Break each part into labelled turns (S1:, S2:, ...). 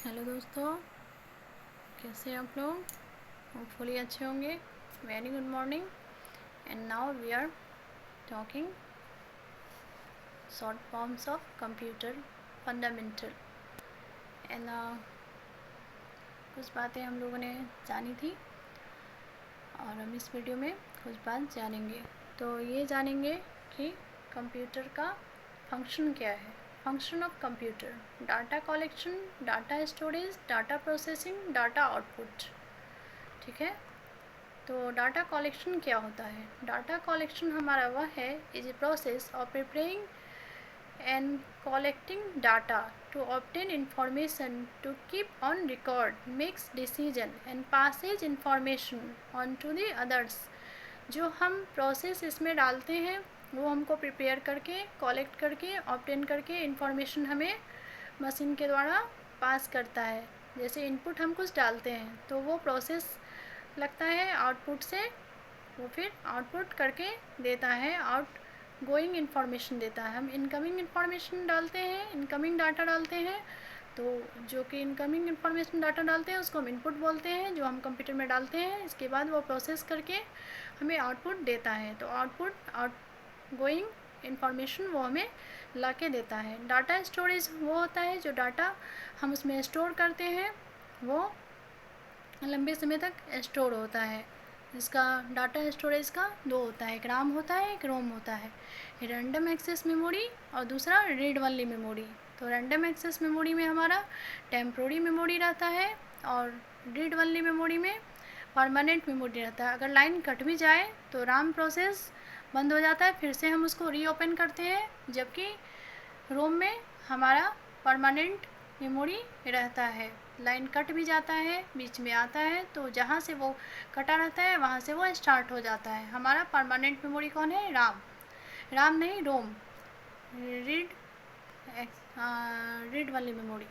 S1: Hello दोस्तों, कैसे हैं आप लोग? होपफुली अच्छे होंगे। Very good morning. And now we are talking short forms of computer fundamental. And कुछ बातें हम लोगों ने जानी थी और हम इस वीडियो में कुछ बात जानेंगे। तो ये जानेंगे कि कंप्यूटर का फंक्शन क्या है। Function of computer: data collection, data storage, data processing, data output. ठीक है, तो डाटा कलेक्शन क्या होता है? डाटा कलेक्शन हमारा वह है, is a process of preparing and collecting data to obtain information to keep on record, makes decision and passes information on to the others. जो हम प्रोसेस इसमें डालते हैं वो हमको प्रिपेयर करके, कलेक्ट करके, ऑब्टेन करके इंफॉर्मेशन हमें मशीन के द्वारा पास करता है। जैसे इनपुट हम कुछ डालते हैं तो वो प्रोसेस लगता है आउटपुट से, वो फिर आउटपुट करके देता है, आउट गोइंग इन्फॉर्मेशन देता है। हम इनकमिंग इन्फॉर्मेशन डालते हैं, इनकमिंग डाटा डालते हैं, तो जो कि इनकमिंग इन्फॉर्मेशन डाटा डालते हैं उसको हम इनपुट बोलते हैं, जो हम कंप्यूटर में डालते हैं। इसके बाद वो प्रोसेस करके हमें आउटपुट देता है। तो आउट गोइंग इन्फॉर्मेशन वो हमें ला के देता है। डाटा स्टोरेज वो होता है जो डाटा हम उसमें स्टोर करते हैं, वो लंबे समय तक स्टोर होता है। इसका डाटा स्टोरेज का दो होता है, एक राम होता है, एक रोम होता है। रैंडम एक्सेस मेमोरी और दूसरा रीड ओनली मेमोरी। तो रैंडम एक्सेस मेमोरी में हमारा टेम्पोररी मेमोरी रहता है और रीड ओनली मेमोरी में परमानेंट मेमोरी रहता है। अगर लाइन कट भी जाए तो राम प्रोसेस बंद हो जाता है, फिर से हम उसको रीओपन करते हैं, जबकि रोम में हमारा परमानेंट मेमोरी रहता है। लाइन कट भी जाता है, बीच में आता है, तो जहाँ से वो कटा रहता है वहाँ से वो स्टार्ट हो जाता है। हमारा परमानेंट मेमोरी कौन है? राम। राम नहीं, रोम, रीड रीड वाली मेमोरी।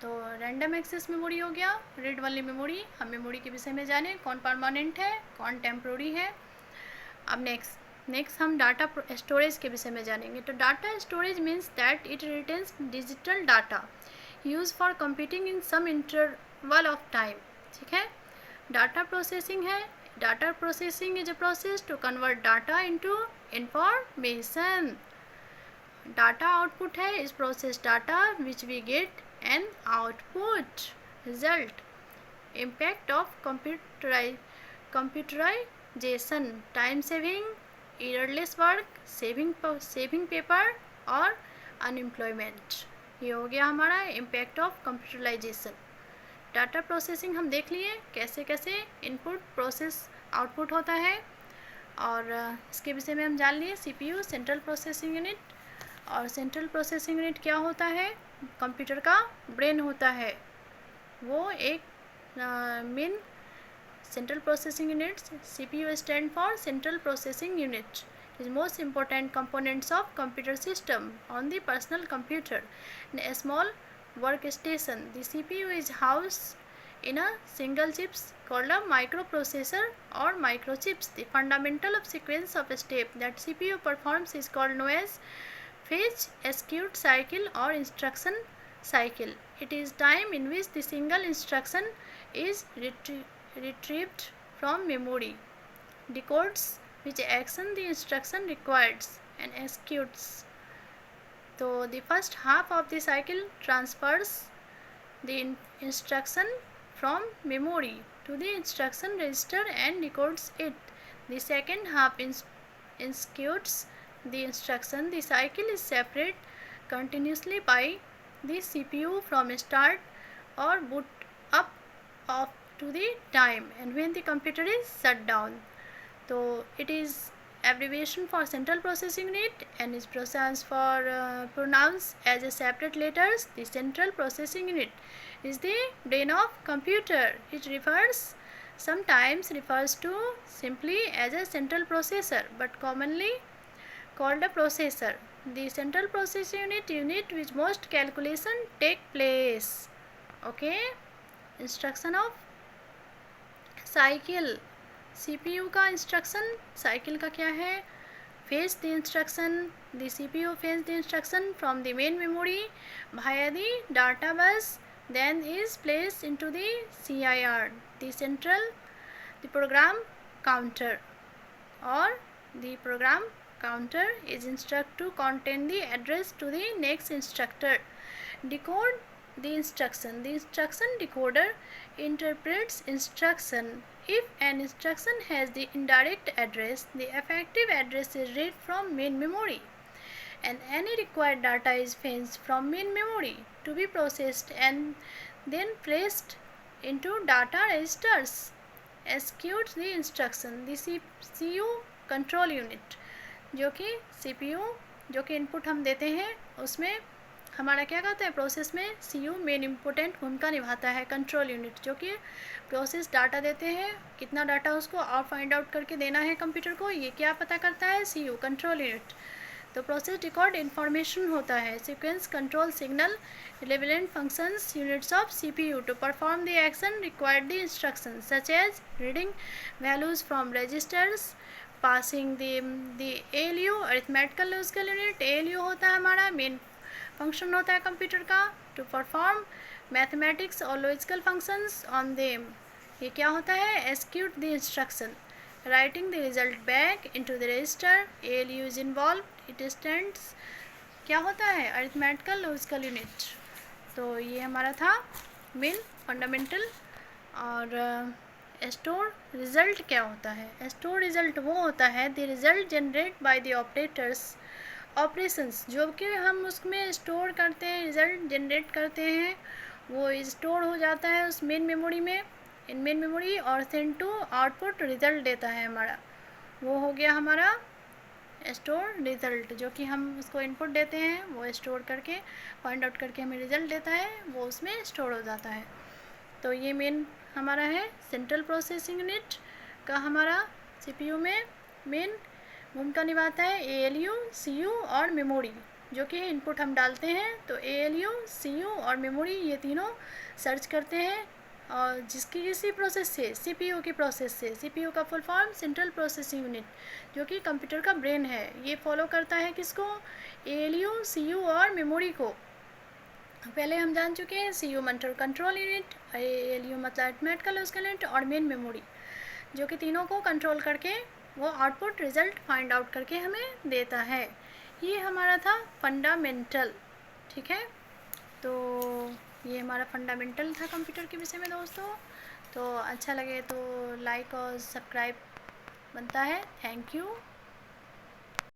S1: तो रैंडम एक्सेस मेमोरी हो गया, रीड वाली मेमोरी। हम मेमोरी के विषय में जाने, कौन परमानेंट है, कौन टेम्प्रोरी है। अब नेक्स्ट हम डाटा स्टोरेज के विषय में जानेंगे। तो data storage means that it retains digital data use for computing in some interval of time. ठीक है। डाटा प्रोसेसिंग है। Data processing is a process to convert data into information. Data output है, इस process data which we get an output result. Impact of computerisation: time saving, errorless work, saving paper और unemployment. ये हो गया हमारा impact of computerisation. Data processing हम देख लिए कैसे कैसे इनपुट प्रोसेस आउटपुट होता है, और इसके विषय में हम जान लिए सीपीयू, सेंट्रल प्रोसेसिंग यूनिट। और सेंट्रल प्रोसेसिंग यूनिट क्या होता है? कंप्यूटर का ब्रेन होता है। वो एक main central processing units. CPU stand for central processing unit, is most important components of computer system on the personal computer. In a small workstation, the CPU is housed in a single chips called a microprocessor or microchips. The fundamental of sequence of step that CPU performs is called known as fetch, execute cycle or instruction cycle. It is time in which the single instruction is retrieved from memory, decodes which action the instruction requires, and executes. So the first half of the cycle transfers the instruction from memory to the instruction register and decodes it. The second half executes the instruction. The cycle is separate continuously by the CPU from start or boot up of to the time and when the computer is shut down. So it is abbreviation for central processing unit and is pronounced as a separate letters. The central processing unit is the brain of computer. It sometimes refers to simply as a central processor but commonly called a processor. The central processing unit which most calculation take place. Okay. Instruction of cycle: CPU का instruction cycle का क्या है? Fetch the instruction, the CPU fetches the instruction from the main memory via the data bus, then is placed into the CIR, the program counter, or the program counter is instructed to contain the address to the next instructor. Decode the instruction. The instruction decoder interprets instruction. If an instruction has the indirect address, the effective address is read from main memory, and any required data is fetched from main memory to be processed and then placed into data registers. Executes the instruction. The CPU control unit, जो कि CPU जो कि input हम देते हैं उसमें हमारा क्या कहता है, प्रोसेस में CPU मेन इम्पोर्टेंट भूमिका निभाता है. कंट्रोल यूनिट जो कि प्रोसेस डाटा देते हैं, कितना डाटा उसको और फाइंड आउट करके देना है कंप्यूटर को, ये क्या पता करता है, CPU कंट्रोल यूनिट. तो प्रोसेस रिकॉर्ड इन्फॉर्मेशन होता है. Sequence control signal relevant functions units of CPU to perform the action required the instructions such as reading values from registers, passing the ALU arithmetical logical unit. ALU होता है हमारा main function होता है computer का, to perform mathematics और logical functions on them. ये क्या होता है, execute the instruction, writing the result back into the register. ALU is involved, it stands क्या होता है, अरिथमेटिकल लॉजिकल यूनिट. तो ये हमारा था मेन फंडामेंटल. और स्टोर रिज़ल्ट क्या होता है, स्टोर रिज़ल्ट वो होता है the result generate by the operators operations, जो कि हम उसमें स्टोर करते हैं, रिज़ल्ट जनरेट करते हैं, वो स्टोर हो जाता है उस मेन मेमोरी में, इन मेन मेमोरी, और सेंड टू आउटपुट रिज़ल्ट देता है हमारा. वो हो गया हमारा स्टोर रिज़ल्ट, जो कि हम उसको इनपुट देते हैं, वो स्टोर करके फाइंड आउट करके हमें रिज़ल्ट देता है, वो उसमें स्टोर हो जाता है. तो ये मेन हमारा है सेंट्रल प्रोसेसिंग यूनिट का. हमारा CPU में मेन भूमिका निभाता है ALU, CPU और मेमोरी, जो कि इनपुट हम डालते हैं. तो ALU, CPU और मेमोरी ये तीनों सर्च करते हैं, और जिसकी किसी प्रोसेस से, CPU की प्रोसेस से. CPU का full form central processing unit, जो कि कंप्यूटर का ब्रेन है. ये फॉलो करता है किसको, ALU, CPU और मेमोरी को. पहले हम जान चुके हैं CPU मतलब कंट्रोल यूनिट, ALU मतलब अरिथमेटिकल लॉजिकल यूनिट, और मेन मेमोरी, जो कि तीनों को कंट्रोल करके वो आउटपुट रिज़ल्ट फाइंड आउट करके हमें देता है. ये हमारा था फंडामेंटल. ठीक है, तो ये हमारा फंडामेंटल था कंप्यूटर के विषय में दोस्तों. तो अच्छा लगे तो लाइक और सब्सक्राइब बनता है. Thank you.